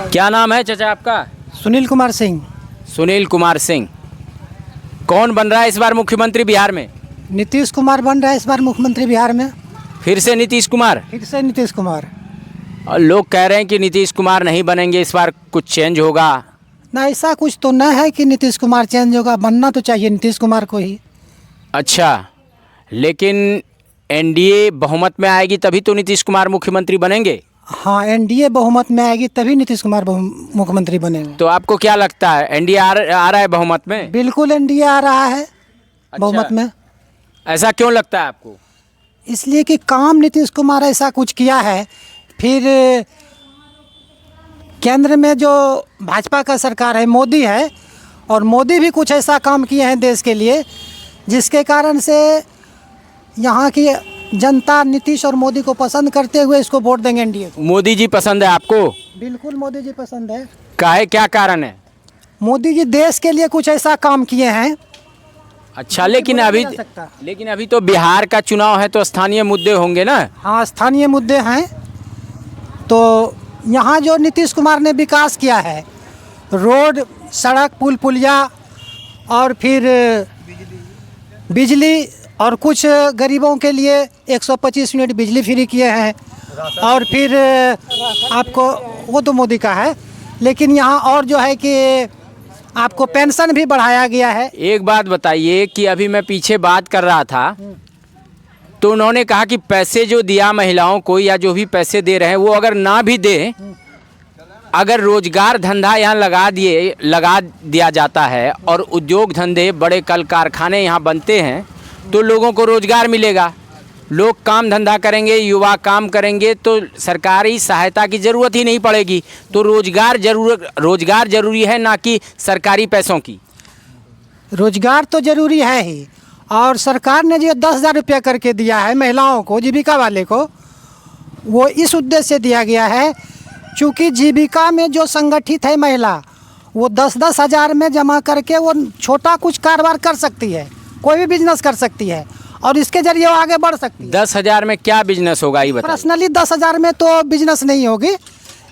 क्या नाम है चाचा आपका? सुनील कुमार सिंह। सुनील कुमार सिंह। कौन बन रहा है इस बार मुख्यमंत्री बिहार में? नीतीश कुमार बन रहा है इस बार मुख्यमंत्री बिहार में। फिर से नीतीश कुमार? फिर से नीतीश कुमार। और लोग कह रहे हैं कि नीतीश कुमार नहीं बनेंगे, इस बार कुछ चेंज होगा। ना ऐसा कुछ तो न है कि नीतीश कुमार चेंज होगा, बनना तो चाहिए नीतीश कुमार को ही। अच्छा, लेकिन एनडीए बहुमत में आएगी तभी तो नीतीश कुमार मुख्यमंत्री बनेंगे। हाँ, एनडीए बहुमत में आएगी तभी नीतीश कुमार मुख्यमंत्री बनेंगे। तो आपको क्या लगता है एनडीए आ रहा है बहुमत में? बिल्कुल एनडीए आ रहा है बहुमत में। ऐसा क्यों लगता है आपको? इसलिए कि काम नीतीश कुमार ऐसा कुछ किया है। फिर केंद्र में जो भाजपा का सरकार है, मोदी है, और मोदी भी कुछ ऐसा काम किए हैं देश के लिए जिसके कारण से यहाँ की जनता नीतीश और मोदी को पसंद करते हुए इसको वोट देंगे एनडीए को। मोदी जी पसंद है आपको? बिल्कुल मोदी जी पसंद है। काहे, क्या कारण है? मोदी जी देश के लिए कुछ ऐसा काम किए हैं। अच्छा, लेकिन अभी तो बिहार का चुनाव है तो स्थानीय मुद्दे होंगे ना? हाँ, स्थानीय मुद्दे हैं। तो यहाँ जो नीतीश कुमार ने विकास किया है, रोड, सड़क, पुल पुलिया, और फिर बिजली, और कुछ गरीबों के लिए 125 यूनिट बिजली फ्री किए हैं, और फिर आपको वो तो मोदी का है, लेकिन यहाँ और जो है कि आपको पेंशन भी बढ़ाया गया है। एक बात बताइए कि अभी मैं पीछे बात कर रहा था तो उन्होंने कहा कि पैसे जो दिया महिलाओं को या जो भी पैसे दे रहे हैं वो अगर ना भी दे, अगर रोजगार धंधा यहाँ लगा दिया जाता है और उद्योग धंधे, बड़े कल कारखाने यहाँ बनते हैं तो लोगों को रोजगार मिलेगा, लोग काम धंधा करेंगे, युवा काम करेंगे तो सरकारी सहायता की ज़रूरत ही नहीं पड़ेगी। तो रोजगार जरूरी है, ना कि सरकारी पैसों की। रोजगार तो जरूरी है ही, और सरकार ने जो 10,000 रुपया करके दिया है महिलाओं को, जीविका वाले को, वो इस उद्देश्य से दिया गया है क्योंकि जीविका में जो संगठित है महिला, वो 10-10 हज़ार में जमा करके वो छोटा कुछ कारोबार कर सकती है, कोई भी बिजनेस कर सकती है, और इसके जरिए वो आगे बढ़ सकती है। 10,000 में क्या बिजनेस होगा ये बताइए? पर्सनली 10,000 में तो बिजनेस नहीं होगी,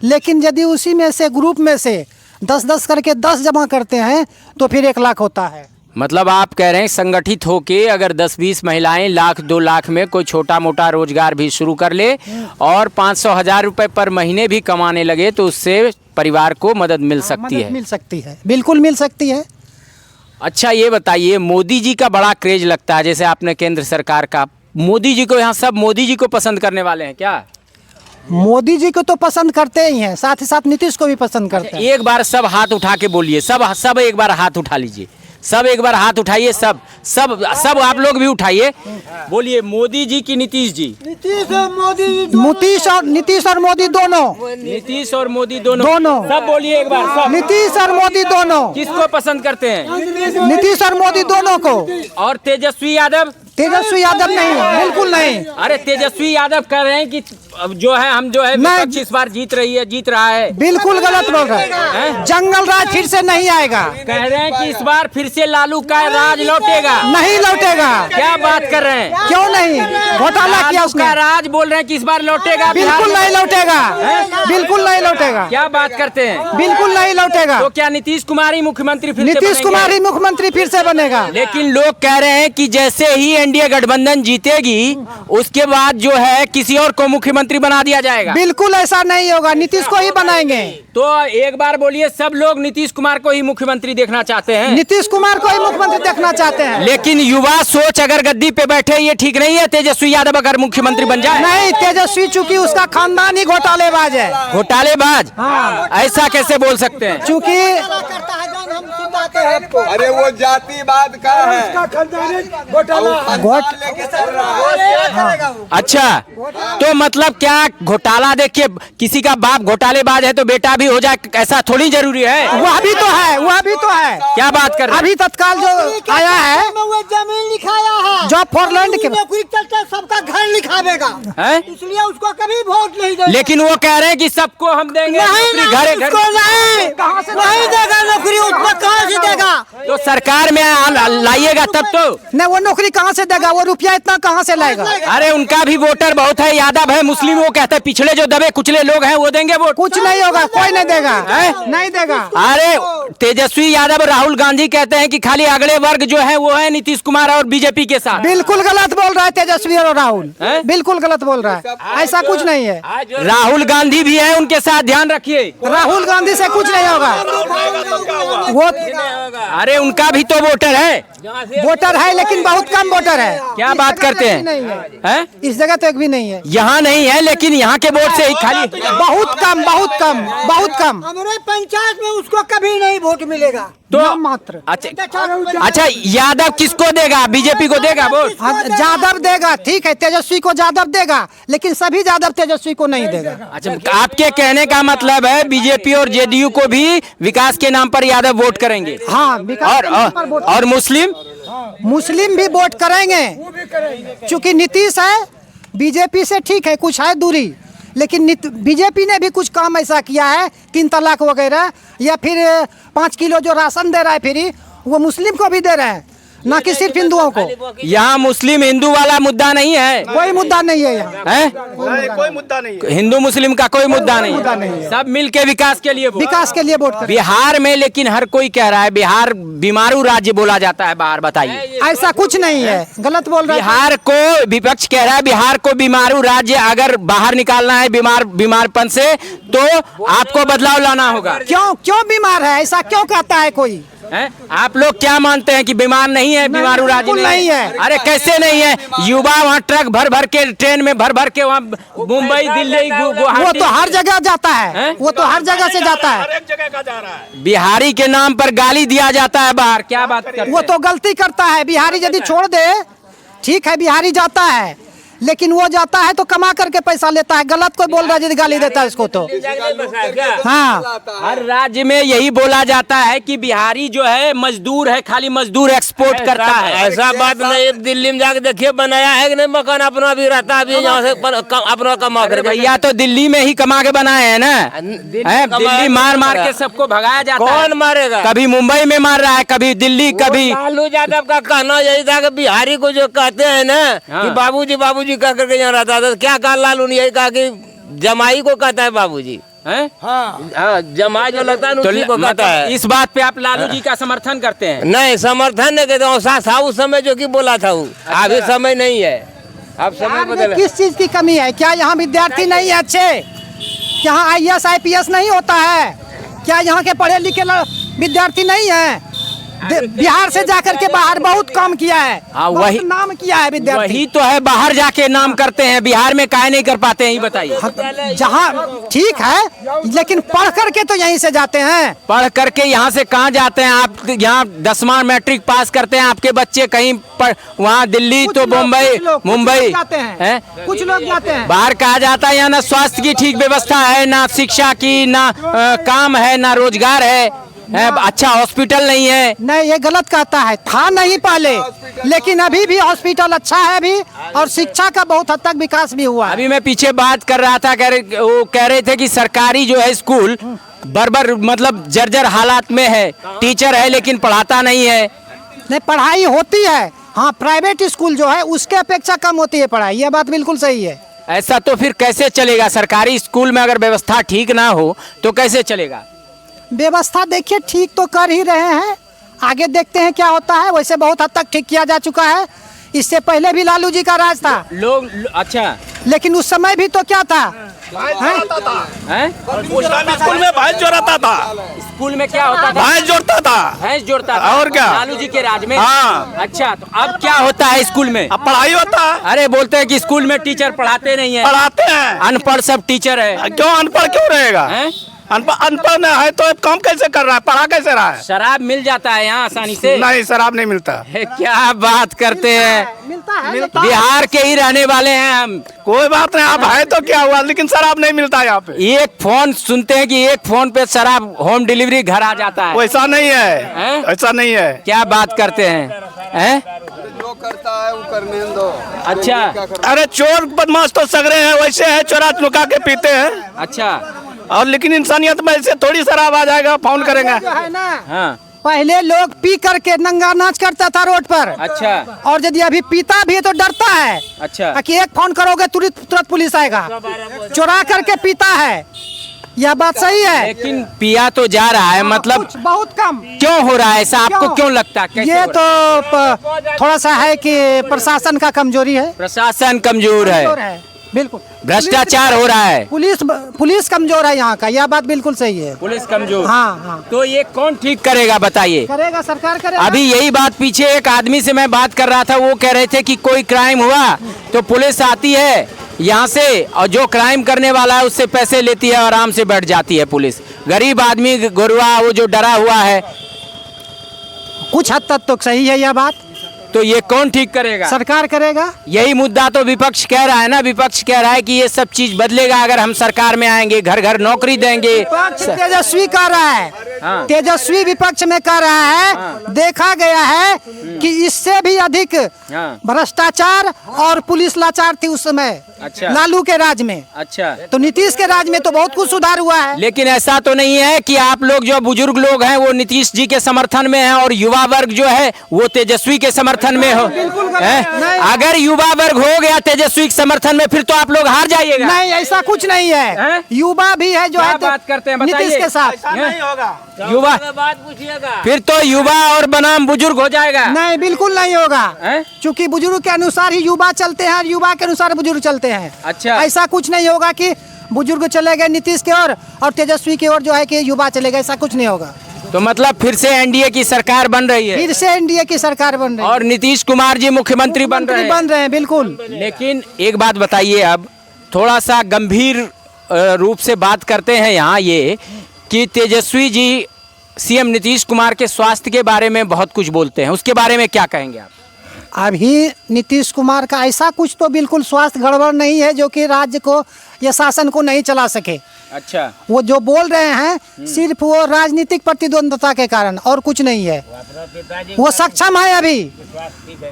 लेकिन यदि उसी में से ग्रुप में से 10-10 करके 10 जमा करते हैं तो फिर 1 लाख होता है। मतलब आप कह रहे हैं संगठित होके अगर 10-20 महिलाएं 1,00,000-2 लाख में कोई छोटा मोटा रोजगार भी शुरू कर ले और 500,000 रुपये पर महीने भी कमाने लगे तो उससे परिवार को मदद मिल सकती है। मिल सकती है, बिल्कुल मिल सकती है। अच्छा, ये बताइए, मोदी जी का बड़ा क्रेज लगता है, जैसे आपने केंद्र सरकार का, मोदी जी को यहाँ सब मोदी जी को पसंद करने वाले हैं क्या? मोदी जी को तो पसंद करते ही हैं, साथ ही साथ नीतीश को भी पसंद करते हैं। एक बार सब हाथ उठा के बोलिए, सब एक बार हाथ उठा लीजिए, सब एक बार हाथ उठाइए, सब आप लोग भी उठाइए, बोलिए मोदी जी की नीतीश जी? नीतीश और मोदी दोनों। नीतीश और मोदी दोनों सब बोलिए एक बार, सब। नीतीश और मोदी दोनों। किसको पसंद करते हैं? नीतीश और मोदी दोनों को। और तेजस्वी यादव? तेजस्वी यादव नहीं, बिल्कुल नहीं। अरे तेजस्वी यादव कह रहे हैं कि जो है हम जो है विपक्ष इस बार जीत रहा है। बिल्कुल गलत बोल रहे हैं। जंगल राज फिर से नहीं आएगा। कह रहे हैं कि इस बार फिर से लालू का राज लौटेगा। नहीं लौटेगा। क्या बात कर रहे हैं? क्यों नहीं? घोटाला किया उसका राज बोल रहे हैं कि इस बार लौटेगा। बिल्कुल नहीं लौटेगा, बिल्कुल नहीं लौटेगा। क्या बात करते हैं? बिल्कुल नहीं लौटेगा। तो क्या नीतीश कुमार ही मुख्यमंत्री फिर से नीतीश कुमार ही मुख्यमंत्री फिर से बनेगा? लेकिन लोग कह रहे हैं कि जैसे ही एनडीए गठबंधन जीतेगी उसके बाद जो है किसी और को मुख्यमंत्री बना दिया जाएगा। बिल्कुल ऐसा नहीं होगा, नीतीश को ही बनाएंगे। तो एक बार बोलिए, सब लोग नीतीश कुमार को ही मुख्यमंत्री देखना चाहते हैं? नीतीश कुमार को ही मुख्यमंत्री देखना चाहते हैं। लेकिन युवा सोच अगर गद्दी पे बैठे, ये ठीक नहीं है तेजस्वी यादव अगर मुख्यमंत्री बन जाए? नहीं, तेजस्वी चूंकि उसका खानदान ही घोटालेबाज है। घोटालेबाज? हाँ। ऐसा कैसे बोल सकते हैं? चूंकि अरे वो जातिवाद का है, अच्छा, तो मतलब क्या घोटाला देख के किसी का बाप घोटालेबाज है तो बेटा भी हो जाए, ऐसा थोड़ी जरूरी है? वह भी तो है, वह भी तो है। क्या बात कर रहे हैं? अभी तत्काल जो आया है, वो जमीन लिखाया है, जॉब फॉर लैंड के नौकरी चलते सबका घर लिखावेगा, इसलिए उसको कभी वोट नहीं देगा। लेकिन वो कह रहे हैं कि सबको हम देंगे नहीं, घर उसको नहीं देगा नौकरी, उसको कहाँ से नौकरी देगा? तो सरकार में लाइएगा तब तो। नहीं, वो नौकरी कहाँ से देगा? वो रुपया इतना कहाँ से लाएगा? अरे उनका भी वोटर बहुत है, यादव है, मुस्लिम, वो कहते हैं पिछड़े जो दबे कुचले लोग हैं वो देंगे वोट। कुछ नहीं होगा, कोई नहीं देगा, नहीं देगा। अरे तेजस्वी यादव और राहुल गांधी कहते हैं कि खाली अगले वर्ग जो है वो है नीतीश कुमार और बीजेपी के साथ। बिल्कुल गलत बोल रहा है तेजस्वी और राहुल, बिल्कुल गलत बोल रहा है, ऐसा कुछ नहीं है। राहुल गांधी भी है उनके साथ, ध्यान रखिए। राहुल गांधी से कुछ नहीं होगा। वो अरे उनका भी तो वोटर है, वोटर है लेकिन बहुत कम वोटर है। क्या बात करते हैं? नहीं है, हैं? इस जगह तो एक भी नहीं है। यहाँ नहीं है लेकिन यहाँ के वोट से ही खाली बहुत कम, बहुत कम, बहुत कम। हमारे पंचायत में उसको कभी नहीं वोट मिलेगा। तो नाम मात्र। अच्छा यादव किसको देगा? बीजेपी को देगा वोट? हाँ, यादव देगा, ठीक है, तेजस्वी को यादव देगा, लेकिन सभी यादव तेजस्वी को नहीं देगा। अच्छा, आपके कहने का मतलब है बीजेपी और जेडीयू को भी विकास के नाम पर यादव वोट करेंगे? हाँ, विकास के नाम पर वोट। और मुस्लिम मुस्लिम भी वोट करेंगे, क्योंकि नीतीश है, बीजेपी से ठीक है कुछ है दूरी, लेकिन बीजेपी ने भी कुछ काम ऐसा किया है, 3 तलाक वगैरह, या फिर 5 किलो जो राशन दे रहा है फ्री, वो मुस्लिम को भी दे रहे हैं, ना कि सिर्फ हिंदुओं को। यहाँ मुस्लिम हिंदू वाला मुद्दा नहीं है, कोई मुद्दा नहीं है यहाँ, है? कोई मुद्दा नहीं है। हिंदू मुस्लिम का कोई मुद्दा नहीं है। सब मिल के विकास के लिए विकास के लिए वोट करें। बिहार में लेकिन हर कोई कह रहा है बिहार बीमारू राज्य बोला जाता है बाहर, बताइए। ऐसा कुछ नहीं है, गलत बोल रहा है। बिहार को विपक्ष कह रहा है बिहार को बीमारू राज्य अगर बाहर निकालना है बीमारपन से तो आपको बदलाव लाना होगा। क्यों बीमार है? ऐसा क्यों कहता है कोई? हैं? आप लोग क्या मानते हैं कि बीमार नहीं है, बीमारू राज्य बिल्कुल नहीं है। अरे कैसे नहीं है? युवा वहाँ ट्रक भर भर के, ट्रेन में भर भर के वहाँ मुंबई दिल्ली वो गुवाहाटी, तो हर जगह जाता है, हैं? वो तो हर जगह से जाता है। हर एक जगह का जा रहा है। बिहारी के नाम पर गाली दिया जाता है बाहर, क्या बात करते वो तो गलती करता है। बिहारी यदि छोड़ दे, ठीक है, बिहारी जाता है, लेकिन वो जाता है तो कमा करके पैसा लेता है। गलत कोई बोल रहा है यदि गाली देता है उसको तो। हाँ, हर राज्य में यही बोला जाता है कि बिहारी जो है मजदूर है, खाली मजदूर एक्सपोर्ट करता है। ऐसा बात नहीं। दिल्ली में जाके देखिए बनाया है कि नहीं मकान अपना भी रहता है, अभी यहाँ से अपना कमा कर। भैया तो दिल्ली में ही कमा के बनाए हैं ना, दिल्ली मार मार के सबको भगाया जाता है। कौन मारेगा? कभी मुंबई में मार रहा है, कभी दिल्ली, कभी लालू यादव का कहना यही था कि बिहारी को जो कहते हैं ना कि बाबूजी बाबूजी कह करके यहाँ रहता था, क्या कहा लालू ने? यही कहा कि जमाई को कहता है बाबूजी। हैं? हाँ, जमाई जो लगता है उसी को कहता है। इस बात पे आप लालू जी का समर्थन करते हैं? नहीं, समर्थन नहीं कहते। ऐसा था उस समय जो कि बोला था वो, अभी समय नहीं है, अब समय बदल। किस चीज की कमी है? क्या यहाँ विद्यार्थी नहीं है अच्छे? यहाँ IAS IPS नहीं होता है? क्या यहाँ के पढ़े लिखे विद्यार्थी नहीं है? बिहार से जाकर के बाहर बहुत काम किया है, हाँ, बहुत वही नाम किया है विद्यार्थी। वही तो है, बाहर जाके नाम करते हैं, बिहार में काहे नहीं कर पाते हैं, ये बताइए। जहाँ ठीक है, लेकिन पढ़ करके तो यहीं से जाते हैं। पढ़ करके यहाँ से कहाँ जाते हैं? आप यहाँ 10वां मैट्रिक पास करते हैं, आपके बच्चे कहीं वहाँ दिल्ली तो मुंबई जाते हैं, हैं? कुछ लोग जाते हैं। बाहर कहा जाता है यहाँ ना स्वास्थ्य की ठीक व्यवस्था है, ना शिक्षा की, ना काम है, ना रोजगार है, अच्छा हॉस्पिटल नहीं है। नहीं, ये गलत कहता है। था नहीं पहले, लेकिन अभी भी हॉस्पिटल अच्छा है अभी, और शिक्षा का बहुत हद तक विकास भी हुआ है। अभी मैं पीछे बात कर रहा था, वो कह रहे थे कि सरकारी जो है स्कूल बर्बर मतलब जर्जर हालात में है, टीचर है लेकिन पढ़ाता नहीं है। नहीं, पढ़ाई होती है, हाँ, प्राइवेट स्कूल जो है उसके अपेक्षा कम होती है पढ़ाई, ये बात बिल्कुल सही है। ऐसा तो फिर कैसे चलेगा? सरकारी स्कूल में अगर व्यवस्था ठीक ना हो तो कैसे चलेगा? व्यवस्था देखिए ठीक तो कर ही रहे हैं, आगे देखते हैं क्या होता है। वैसे बहुत हद तक ठीक किया जा चुका है, इससे पहले भी लालू जी का राज था। अच्छा, लेकिन उस समय भी तो क्या था, हैं? स्कूल में भैंस जोड़ता था। स्कूल में क्या होता था? भैंस जोड़ता था। भैंस जोड़ता था। और क्या? लालू जी के राज में। हाँ। अच्छा, तो अब क्या होता है स्कूल में? अब पढ़ाई होता है। अरे बोलते हैं कि स्कूल में टीचर पढ़ाते नहीं है, पढ़ाते हैं। अनपढ़ सब टीचर है। क्यों अनपढ़ क्यों रहेगा? हैं? अनपढ़ नहीं है तो काम कैसे कर रहा है? पढ़ा कैसे रहा है? शराब मिल जाता है यहाँ आसानी से? नहीं, शराब नहीं मिलता। क्या बात करते हैं? मिलता है, बिहार के ही रहने वाले हैं हम। कोई बात नहीं, आप है तो क्या हुआ, लेकिन शराब नहीं मिलता यहाँ पे। एक फोन सुनते हैं कि एक फोन पे शराब होम डिलीवरी घर आ जाता है। वैसा नहीं है, हैं? ऐसा नहीं है। क्या बात करते हैं? जो करता है वो करने दो। अच्छा, अरे चोर बदमाश तो सगरे हैं, वैसे है, चोरा लुका के पीते हैं। अच्छा, और लेकिन इंसानियत में ऐसे थोड़ी शराब आ जाएगा, फोन करेंगे। जो है ना, हाँ, पहले लोग पी करके नंगा नाच करता था रोड पर। अच्छा। और यदि अभी पीता भी है तो डरता है। अच्छा। कि एक फोन करोगे तुरंत पुलिस आएगा। चुरा करके पीता है, यह बात सही है। लेकिन पिया तो जा रहा है, मतलब कुछ बहुत कम। क्यों हो रहा है ऐसा, आपको क्यों लगता है? कैसे ये हो रहा है? तो थोड़ा सा है कि प्रशासन का कमजोरी है। प्रशासन कमजोर है, बिल्कुल। भ्रष्टाचार हो रहा है, पुलिस कमजोर है यहाँ का, यह बात बिल्कुल सही है। पुलिस कमजोर। हाँ। तो ये कौन ठीक करेगा बताइए? करेगा सरकार, करेगा। अभी यही बात पीछे एक आदमी से मैं बात कर रहा था, वो कह रहे थे कि कोई क्राइम हुआ तो पुलिस आती है यहाँ से और जो क्राइम करने वाला है उससे पैसे लेती है, आराम से बैठ जाती है पुलिस। गरीब आदमी गुरुआ वो जो डरा हुआ है। कुछ हद तक तो सही है यह बात। तो ये कौन ठीक करेगा? सरकार करेगा। यही मुद्दा तो विपक्ष कह रहा है ना, विपक्ष कह रहा है कि ये सब चीज बदलेगा अगर हम सरकार में आएंगे, घर घर नौकरी देंगे। तेजस्वी कह रहा है। हाँ। तेजस्वी विपक्ष में कह रहा है। देखा गया है कि इससे भी अधिक हाँ। भ्रष्टाचार और पुलिस लाचार थी उस समय। अच्छा। लालू के राज में। अच्छा। तो नीतीश के राज में तो बहुत कुछ सुधार हुआ है। लेकिन ऐसा तो नहीं है कि आप लोग जो बुजुर्ग लोग हैं वो नीतीश जी के समर्थन में हैं और युवा वर्ग जो है वो तेजस्वी के समर्थन में हो। अगर युवा वर्ग हो गया तेजस्वी के समर्थन में फिर तो आप लोग हार जाइएगा। नहीं, ऐसा कुछ नहीं है। युवा भी है जो क्या है बात करते हैं बताइए? नीतीश के साथ नहीं होगा। युवा बात पूछिएगा फिर तो युवा और बनाम बुजुर्ग हो जाएगा। नहीं, बिल्कुल नहीं होगा। हैं? क्योंकि बुजुर्ग के अनुसार ही युवा चलते हैं और युवा के अनुसार बुजुर्ग चलते हैं। अच्छा। ऐसा कुछ नहीं होगा कि बुजुर्ग चले गए नीतीश की ओर और तेजस्वी की ओर जो है कि युवा चले गए, ऐसा कुछ नहीं होगा। तो मतलब फिर से एनडीए की सरकार बन रही है फिर से एनडीए की सरकार बन रही है और नीतीश कुमार जी मुख्यमंत्री बन रहे हैं। बिल्कुल। लेकिन एक बात बताइए, अब थोड़ा सा गंभीर रूप से बात करते हैं यहाँ ये कि तेजस्वी जी सीएम नीतीश कुमार के स्वास्थ्य के बारे में बहुत कुछ बोलते हैं, उसके बारे में क्या कहेंगे आप? अभी नीतीश कुमार का ऐसा कुछ तो बिल्कुल स्वास्थ्य गड़बड़ नहीं है जो कि राज्य को या शासन को नहीं चला सके। अच्छा। वो जो बोल रहे हैं सिर्फ वो राजनीतिक प्रतिद्वंदता के कारण और कुछ नहीं है। वो सक्षम है अभी।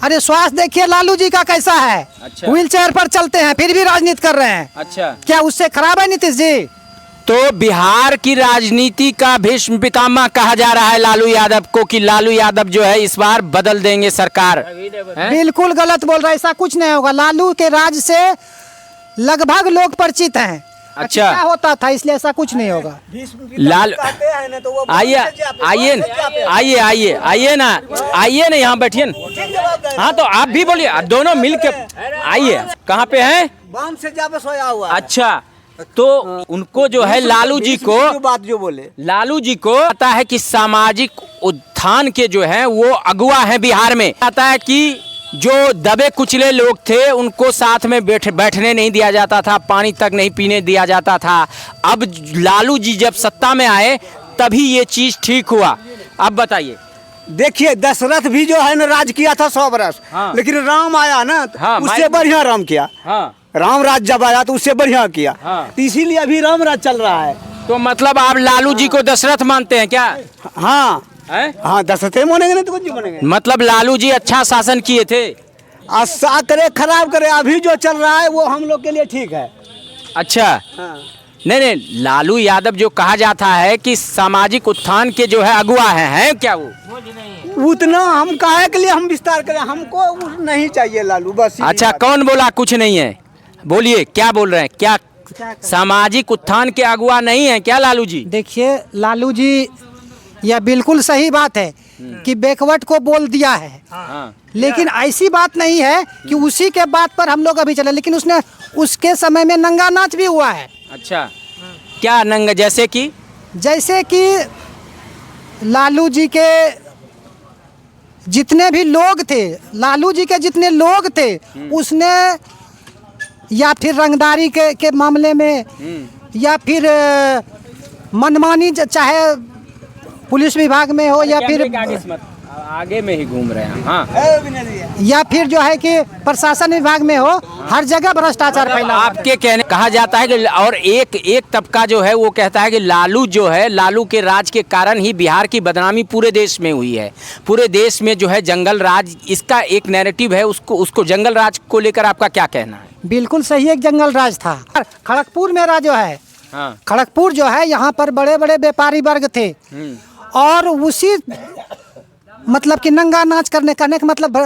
अरे स्वास्थ्य देखिए लालू जी का कैसा है। अच्छा। व्हील चेयर पर चलते हैं फिर भी राजनीति कर रहे हैं। अच्छा। क्या उससे खराब है नीतीश जी? तो बिहार की राजनीति का भीष्म पितामह कहा जा रहा है लालू यादव को कि लालू यादव जो है इस बार बदल देंगे सरकार। हैं? बिल्कुल गलत बोल रहा है, ऐसा कुछ नहीं होगा। लालू के राज से लगभग लोग परिचित हैं। अच्छा। क्या होता था, इसलिए ऐसा कुछ नहीं होगा। लाल आइए आइए आइए आइए आइए ना, आइए ना यहाँ बैठिए ना। हाँ तो आप भी बोलिए, दोनों मिल के आइए। कहाँ पे हैं? बाम से जावे सोया हुआ। अच्छा। तो उनको जो है लालू जी को बात जो बोले, लालू जी को पता है कि सामाजिक उत्थान के जो है वो अगुआ हैं बिहार में। आता है कि जो दबे कुचले लोग थे उनको साथ में बैठने नहीं दिया जाता था, पानी तक नहीं पीने दिया जाता था। अब लालू जी जब सत्ता में आए तभी ये चीज ठीक हुआ। अब बताइए। देखिए दशरथ भी जो है ना राज किया था 100 बरस। हाँ। लेकिन राम आया ना तो हाँ, उससे बढ़िया राम किया। हाँ। राम राज जब आया तो उससे बढ़िया किया। हाँ। तो इसीलिए अभी राम राज चल रहा है। तो मतलब आप लालू जी को दशरथ मानते हैं क्या? हाँ हैं? हाँ, दशरथ मानेंगे ना तो कुछ बनेंगे। मतलब लालू जी अच्छा शासन किए थे। अच्छा करे खराब करे, अभी जो चल रहा है वो हम लोग के लिए ठीक है। अच्छा। हाँ। नहीं लालू यादव जो कहा जाता है कि सामाजिक उत्थान के जो है अगुआ हैं क्या वो? उतना हम काहे के लिए हम विस्तार करें, हमको नहीं चाहिए लालू बस। अच्छा, कौन बोला कुछ नहीं है? बोलिए क्या बोल रहे हैं? क्या सामाजिक उत्थान के अगुआ नहीं है क्या लालू जी? देखिए लालू जी, यह बिल्कुल सही बात है कि बैकवर्ड को बोल दिया है। हाँ। लेकिन ऐसी बात नहीं है कि उसी के बात पर हम लोग अभी चले, लेकिन उसने उसके समय में नंगा नाच भी हुआ है। अच्छा। क्या नंगा? जैसे कि लालू जी के जितने भी लोग थे, लालू जी के जितने लोग थे उसने या फिर रंगदारी के मामले में या फिर मनमानी, चाहे पुलिस विभाग में हो या फिर आगे में ही घूम रहे हैं। हाँ। या फिर जो है कि प्रशासन विभाग में हो, हर जगह भ्रष्टाचार फैला हुआ है। आपके कहने कहा जाता है कि और एक तबका जो है वो कहता है कि लालू जो है, लालू के राज के कारण ही बिहार की बदनामी पूरे देश में हुई है। पूरे देश में जो है जंगल राज, इसका एक नैरेटिव है, उसको जंगल राज को लेकर आपका क्या कहना है? बिल्कुल सही, एक जंगल राज था। खड़गपुर मेरा जो है, हाँ। खड़गपुर जो है यहाँ पर बड़े बड़े व्यापारी वर्ग थे और उसी मतलब कि नंगा नाच करने का मतलब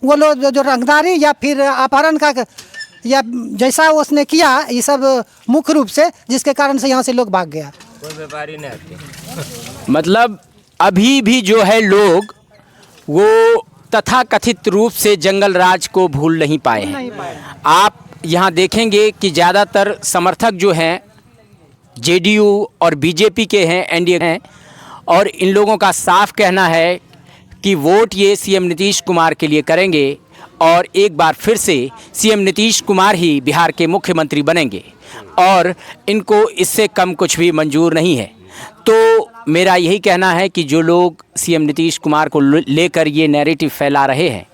वो लोग जो रंगदारी या फिर अपहरण का या जैसा उसने किया, ये सब मुख्य रूप से जिसके कारण से यहाँ से लोग भाग गया। कोई व्यापारी नहीं आते। मतलब अभी भी जो है लोग वो तथाकथित रूप से जंगल राज को भूल नहीं पाए हैं। आप यहाँ देखेंगे कि ज़्यादातर समर्थक जो हैं जेडीयू और बीजेपी के हैं, एनडीए हैं, और इन लोगों का साफ कहना है कि वोट ये सीएम नीतीश कुमार के लिए करेंगे और एक बार फिर से सीएम नीतीश कुमार ही बिहार के मुख्यमंत्री बनेंगे और इनको इससे कम कुछ भी मंजूर नहीं है। तो मेरा यही कहना है कि जो लोग सीएम नीतीश कुमार को लेकर ये नैरेटिव फैला रहे हैं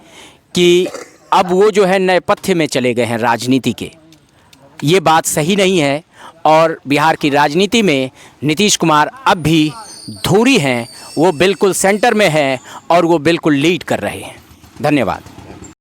कि अब वो जो है नए पथ्य में चले गए हैं राजनीति के, ये बात सही नहीं है। और बिहार की राजनीति में नीतीश कुमार अब भी धुरी हैं, वो बिल्कुल सेंटर में हैं और वो बिल्कुल लीड कर रहे हैं। धन्यवाद।